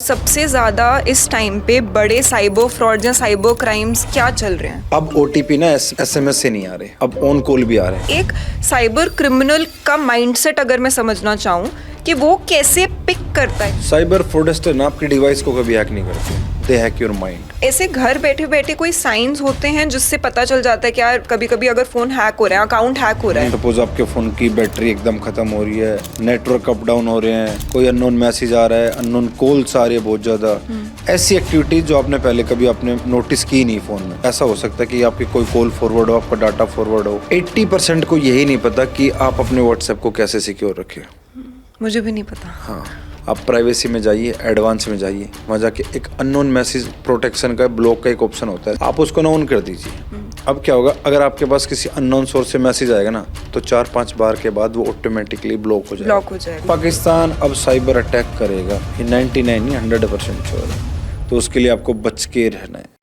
सबसे ज्यादा इस टाइम पे बड़े साइबर फ्रॉड या साइबर क्राइम्स क्या चल रहे हैं? अब ओटीपी ना एसएमएस से नहीं आ रहे, अब ऑन कॉल भी आ रहे हैं। एक साइबर क्रिमिनल का माइंडसेट अगर मैं समझना चाहूँ कि वो कैसे पिक करता है। साइबर फ्रॉडस्टर ना आपकी डिवाइस को कभी हैक नहीं करते, दे हैक योर माइंड। ऐसे घर बैठे बैठे कोई साइंस होते हैं जिससे पता चल जाता है कि यार कभी कभी अगर फोन हैक हो रहा है, अकाउंट हैक हो रहा है। सपोज आपके फोन की बैटरी एकदम खत्म हो रही है, नेटवर्क अप डाउन हो रहे हैं, कोई अननोन मैसेज आ रहा है, अननोन कॉल्स आ रही है बहुत ज्यादा, ऐसी एक्टिविटीज जो आपने पहले कभी आपने नोटिस की नहीं फोन में। ऐसा हो सकता है कि आपकी कोई कॉल फॉरवर्ड हो, आपका डाटा फॉरवर्ड हो। 80% को यही नहीं पता कि आप अपने व्हाट्सएप को कैसे सिक्योर रखें। मुझे भी नहीं पता। हाँ, आप प्राइवेसी में जाइए, एडवांस में जाइए, वहाँ जाके एक अननोन मैसेज प्रोटेक्शन का ब्लॉक का एक ऑप्शन होता है, आप उसको ना ऑन कर दीजिए। अब क्या होगा, अगर आपके पास किसी अननोन सोर्स से मैसेज आएगा ना, तो 4-5 बार के बाद वो ऑटोमेटिकली ब्लॉक हो जाएगा। पाकिस्तान अब साइबर अटैक करेगा, ये 99 नहीं 100% श्योर है, तो उसके लिए आपको बच के रहना है।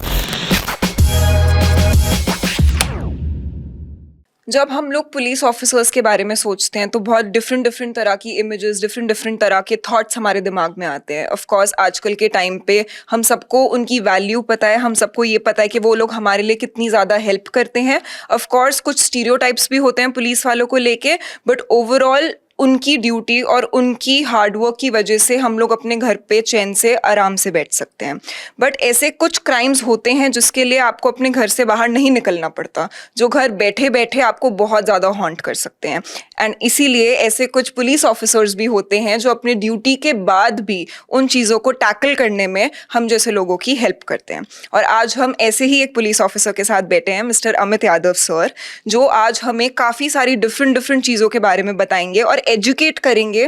जब हम लोग पुलिस ऑफिसर्स के बारे में सोचते हैं तो बहुत डिफरेंट तरह की इमेजेस, डिफरेंट तरह के थॉट्स हमारे दिमाग में आते हैं। ऑफ कोर्स आजकल के टाइम पे हम सबको उनकी वैल्यू पता है, हम सबको ये पता है कि वो लोग हमारे लिए कितनी ज़्यादा हेल्प करते हैं। ऑफ कोर्स कुछ स्टीरियोटाइप्स भी होते हैं पुलिस वालों को लेके, बट ओवरऑल उनकी ड्यूटी और उनकी हार्डवर्क की वजह से हम लोग अपने घर पे चैन से आराम से बैठ सकते हैं। बट ऐसे कुछ क्राइम्स होते हैं जिसके लिए आपको अपने घर से बाहर नहीं निकलना पड़ता, जो घर बैठे बैठे आपको बहुत ज़्यादा हॉन्ट कर सकते हैं। एंड इसीलिए ऐसे कुछ पुलिस ऑफिसर्स भी होते हैं जो अपने ड्यूटी के बाद भी उन चीज़ों को टैकल करने में हम जैसे लोगों की हेल्प करते हैं। और आज हम ऐसे ही एक पुलिस ऑफिसर के साथ बैठे हैं, मिस्टर अमित यादव सर, जो आज हमें काफ़ी सारी डिफरेंट चीज़ों के बारे में बताएंगे और एजुकेट करेंगे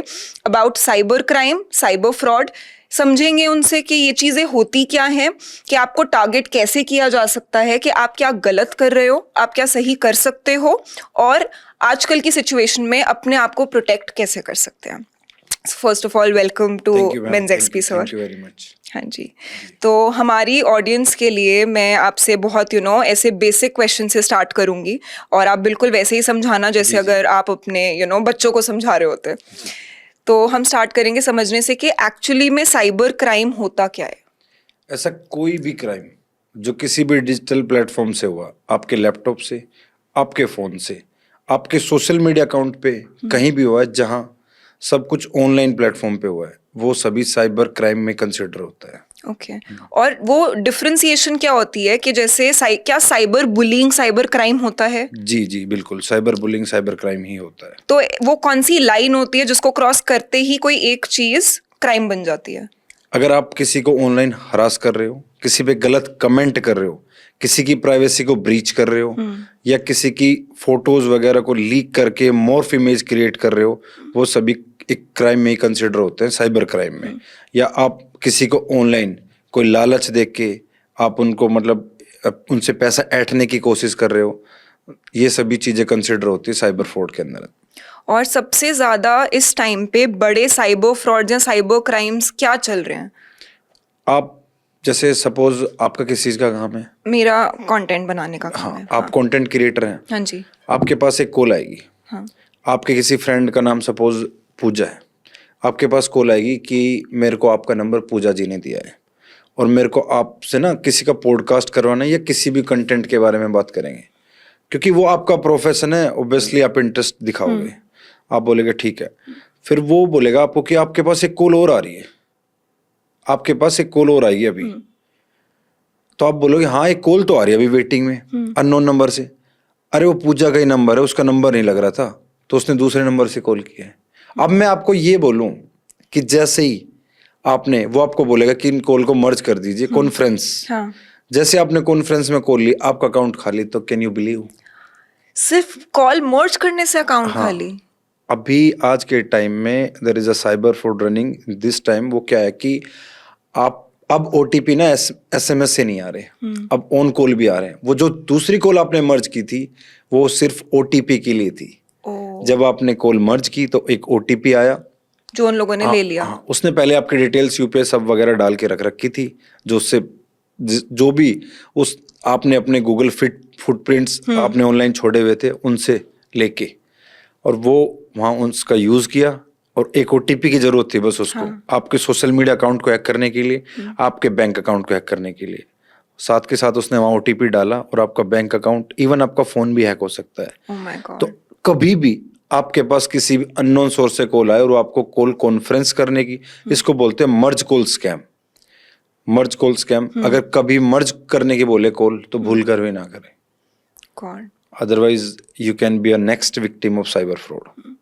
about cyber crime, cyber fraud. समझेंगे उनसे कि ये चीज़ें होती क्या हैं, कि आपको टारगेट कैसे किया जा सकता है, कि आप क्या गलत कर रहे हो, आप क्या सही कर सकते हो, और आजकल की सिचुएशन में अपने आप को प्रोटेक्ट कैसे कर सकते हैं। First of all welcome to MensXP sir. Thank you very much. हाँ जी, तो हमारी ऑडियंस के लिए मैं आपसे बहुत ऐसे बेसिक क्वेश्चन से स्टार्ट करूंगी और आप बिल्कुल वैसे ही समझाना जैसे अगर आप अपने बच्चों को समझा रहे होते। तो हम स्टार्ट करेंगे समझने से कि एक्चुअली में साइबर क्राइम होता क्या है। ऐसा कोई भी क्राइम जो किसी भी डिजिटल प्लेटफॉर्म से हुआ, आपके लैपटॉप से, आपके फ़ोन से, आपके सोशल मीडिया अकाउंट पे कहीं भी हुआ है, जहां सब कुछ ऑनलाइन प्लेटफॉर्म पे हुआ है, वो सभी साइबर क्राइम में कंसिडर होता है। ओके और वो डिफरेंशिएशन क्या होती है कि जैसे क्या साइबर बुलिंग साइबर क्राइम होता है? जी जी बिल्कुल, साइबर बुलिंग साइबर क्राइम ही होता है। तो वो कौन सी लाइन होती है जिसको क्रॉस करते ही कोई एक चीज क्राइम बन जाती है? अगर आप किसी को ऑनलाइन हरास कर रहे हो, किसी पे गलत कमेंट कर रहे हो, किसी की प्राइवेसी को ब्रीच कर रहे हो, या किसी की फोटोज वगैरह को लीक करके मॉर्फ इमेज क्रिएट कर रहे हो, वो सभी एक क्राइम में ही कंसिडर होते हैं, साइबर क्राइम में। या आप किसी को ऑनलाइन कोई लालच देख के आप उनको उनसे पैसा ऐंठने की कोशिश कर रहे हो, ये सभी चीजें कंसिडर होती है साइबर फ्रॉड के अंदर। और सबसे ज्यादा इस टाइम पे बड़े साइबर फ्रॉड या साइबर क्राइम्स क्या चल रहे हैं? आप जैसे सपोज आपका किस चीज का काम है? मेरा कंटेंट बनाने का काम हाँ, है। आप कंटेंट क्रिएटर हैं। हाँ जी। आपके पास एक कॉल आएगी। हाँ। आपके किसी फ्रेंड का नाम सपोज पूजा है, आपके पास कॉल आएगी कि मेरे को आपका नंबर पूजा जी ने दिया है और मेरे को आपसे ना किसी का पॉडकास्ट करवाना है या किसी भी कंटेंट के बारे में बात करेंगे, क्योंकि वो आपका प्रोफेशन है। ऑब्वियसली आप इंटरेस्ट दिखाओगे, आप बोलेगे ठीक है। फिर वो बोलेगा आपको कि आपके पास एक कॉल और आ रही है, आपके पास एक कॉल और आई है अभी। तो आप बोलोगे हाँ एक कॉल तो आ रही है अभी वेटिंग में, अननोन नंबर से। अरे वो पूजा का ही नंबर है, उसका नंबर नहीं लग रहा था तो उसने दूसरे नंबर से कॉल किया है। अब मैं आपको ये बोलूं कि जैसे ही आपने, वो आपको बोलेगा कि इन कॉल को मर्ज कर दीजिए, कॉन्फ्रेंस। हाँ। जैसे आपने कॉन्फ्रेंस में कॉल ली, आपका अकाउंट खाली, तो कैन यू बिलीव? सिर्फ कॉल मर्ज करने से अकाउंट खाली? अभी आज के टाइम में there is a cyber fraud running this time. वो क्या है कि आप अब ओटीपी ना एसएमएस से नहीं आ रहे, अब ऑन कॉल भी आ रहे हैं। वो जो दूसरी कॉल आपने मर्ज की थी वो सिर्फ ओटीपी के लिए थी। जब आपने कॉल मर्ज की तो एक ओटीपी आया जो उन लोगों ने ले लिया। उसने पहले आपकी डिटेल्स यूपीएस सब वगैरह डाल के रख रखी थी, जो उससे जो भी उस आपने अपने गूगल फुटप्रिंट्स आपने ऑनलाइन छोड़े हुए थे उनसे लेके, और वो वहाँ उसका यूज किया और एक ओटीपी की जरूरत थी बस उसको, आपके सोशल मीडिया अकाउंट को हैक करने के लिए, आपके बैंक अकाउंट को हैक करने के लिए। साथ के साथ उसने वहां ओटीपी डाला और आपका बैंक अकाउंट, इवन आपका फोन भी हैक हो सकता है। ओह माय तो गॉड। कभी भी आपके पास किसी भी अननोन सोर्स से कॉल आए और वो आपको कॉल कॉन्फ्रेंस करने की, इसको बोलते हैं मर्ज कॉल स्कैम। मर्ज कॉल स्कैम, अगर कभी मर्ज करने की बोले कॉल तो भूल कर भी ना करें, God. Otherwise you can be a next victim of cyber fraud.